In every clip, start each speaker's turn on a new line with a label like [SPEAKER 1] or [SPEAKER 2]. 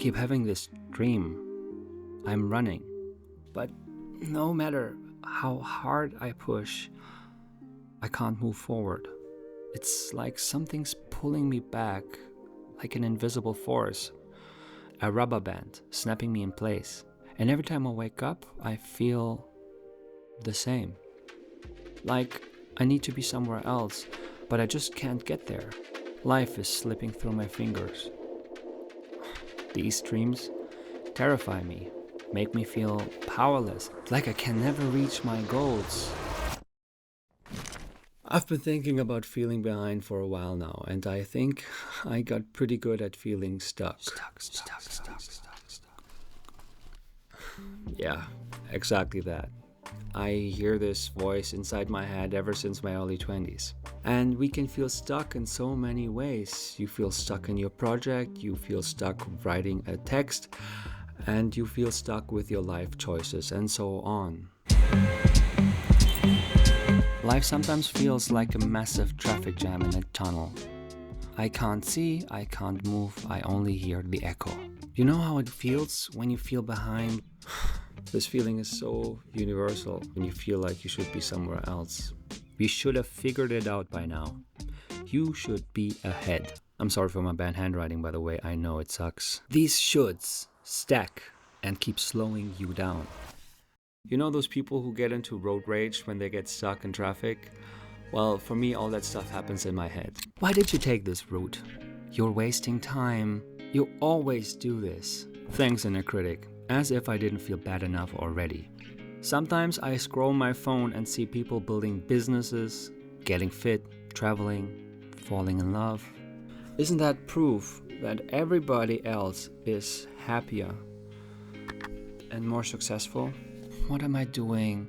[SPEAKER 1] keep having this dream. I'm running, but no matter how hard I push, I can't move forward. It's like something's pulling me back, like an invisible force, a rubber band snapping me in place. And every time I wake up, I feel the same. Like I need to be somewhere else, but I just can't get there. Life is slipping through my fingers. These dreams terrify me, make me feel powerless, like I can never reach my goals. I've been thinking about feeling behind for a while now, and I think I got pretty good at feeling stuck. Yeah, exactly that. I hear this voice inside my head ever since my early 20s. And we can feel stuck in so many ways. You feel stuck in your project, you feel stuck writing a text, and you feel stuck with your life choices, and so on. Life sometimes feels like a massive traffic jam in a tunnel. I can't see, I can't move, I only hear the echo. You know how it feels when you feel behind? This feeling is so universal when you feel like you should be somewhere else. You should have figured it out by now. You should be ahead. I'm sorry for my bad handwriting, by the way, I know it sucks. These shoulds stack and keep slowing you down. You know those people who get into road rage when they get stuck in traffic? Well, for me, all that stuff happens in my head. Why did you take this route? You're wasting time. You always do this. Thanks, inner critic. As if I didn't feel bad enough already. Sometimes I scroll my phone and see people building businesses, getting fit, traveling, falling in love. Isn't that proof that everybody else is happier and more successful? What am I doing?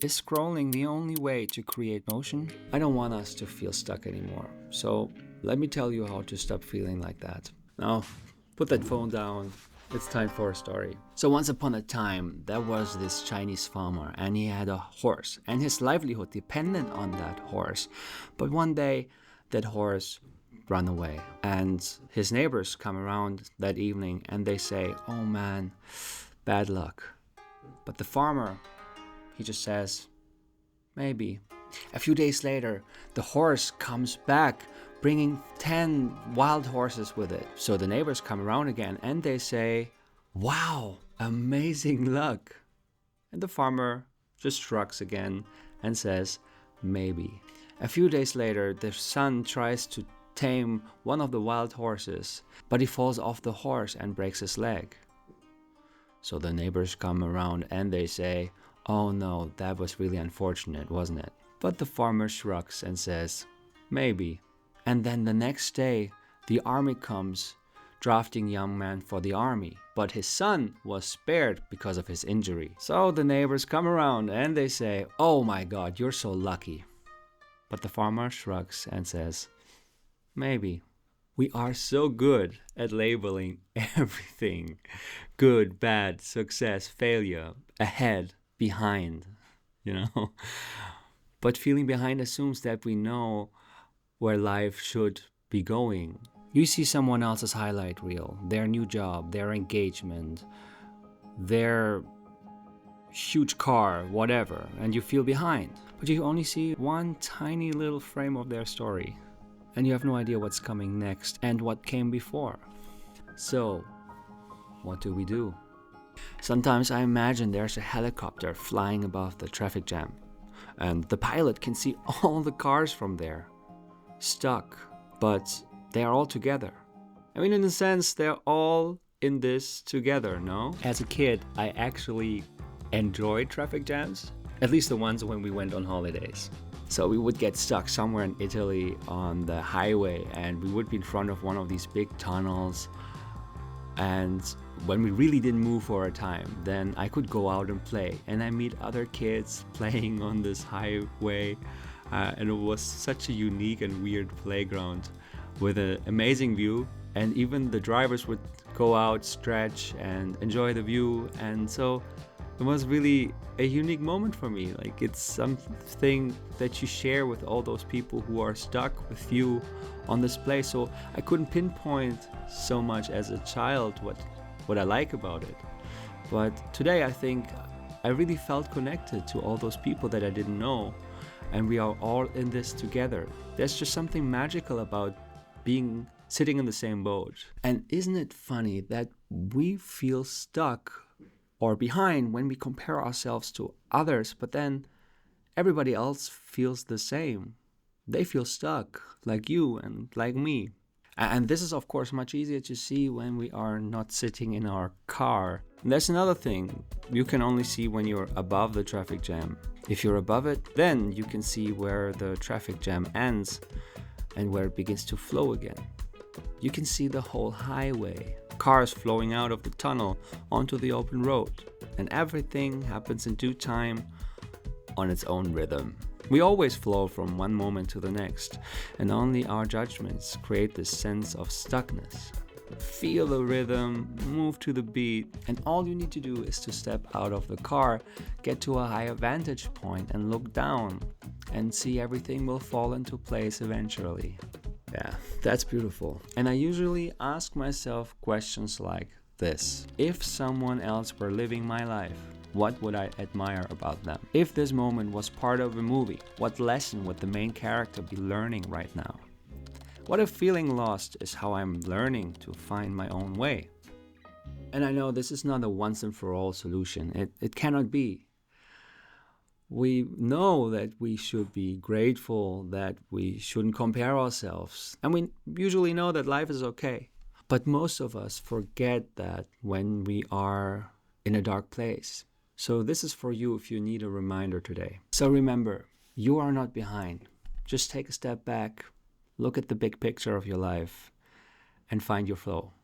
[SPEAKER 1] Is scrolling the only way to create motion? I don't want us to feel stuck anymore. So let me tell you how to stop feeling like that. Now, put that phone down. It's time for a story. So once upon a time, there was this Chinese farmer and he had a horse and his livelihood depended on that horse. But one day, that horse ran away and his neighbors come around that evening and they say, "Oh man, bad luck." But the farmer, he just says, "Maybe." A few days later, the horse comes back bringing 10 wild horses with it. So the neighbors come around again and they say, "Wow, amazing luck." And the farmer just shrugs again and says, "Maybe." A few days later, the son tries to tame one of the wild horses, but he falls off the horse and breaks his leg. So the neighbors come around and they say, "Oh no, that was really unfortunate, wasn't it?" But the farmer shrugs and says, "Maybe." And then the next day, the army comes, drafting young man for the army. But his son was spared because of his injury. So the neighbors come around and they say, "Oh my God, you're so lucky." But the farmer shrugs and says, "Maybe." We are so good at labeling everything. Good, bad, success, failure, ahead, behind, you know. But feeling behind assumes that we know where life should be going. You see someone else's highlight reel, their new job, their engagement, their huge car, whatever, and you feel behind. But you only see one tiny little frame of their story. And you have no idea what's coming next and what came before. So, what do we do? Sometimes I imagine there's a helicopter flying above the traffic jam, and the pilot can see all the cars from there, stuck, but they are all together. I mean, in a sense, they're all in this together, no? As a kid, I actually enjoyed traffic jams, at least the ones when we went on holidays. So we would get stuck somewhere in Italy on the highway and we would be in front of one of these big tunnels. And when we really didn't move for a time, then I could go out and play. And I meet other kids playing on this highway. And it was such a unique and weird playground with an amazing view. And even the drivers would go out, stretch and enjoy the view. And so it was really a unique moment for me. Like, it's something that you share with all those people who are stuck with you on display, so I couldn't pinpoint so much as a child what I like about it. But today I think I really felt connected to all those people that I didn't know, and we are all in this together. There's just something magical about sitting in the same boat. And isn't it funny that we feel stuck or behind when we compare ourselves to others, but then everybody else feels the same. They feel stuck, like you and like me. And this is, of course, much easier to see when we are not sitting in our car. And there's another thing you can only see when you're above the traffic jam. If you're above it, then you can see where the traffic jam ends and where it begins to flow again. You can see the whole highway, cars flowing out of the tunnel onto the open road, and everything happens in due time on its own rhythm. We always flow from one moment to the next, and only our judgments create this sense of stuckness. Feel the rhythm, move to the beat, and all you need to do is to step out of the car, get to a higher vantage point and look down, and see everything will fall into place eventually. Yeah, that's beautiful. And I usually ask myself questions like this. If someone else were living my life, what would I admire about them? If this moment was part of a movie, what lesson would the main character be learning right now? What if feeling lost is how I'm learning to find my own way? And I know this is not a once and for all solution. It cannot be. We know that we should be grateful, that we shouldn't compare ourselves. And we usually know that life is okay. But most of us forget that when we are in a dark place. So this is for you if you need a reminder today. So remember, you are not behind. Just take a step back, look at the big picture of your life, and find your flow.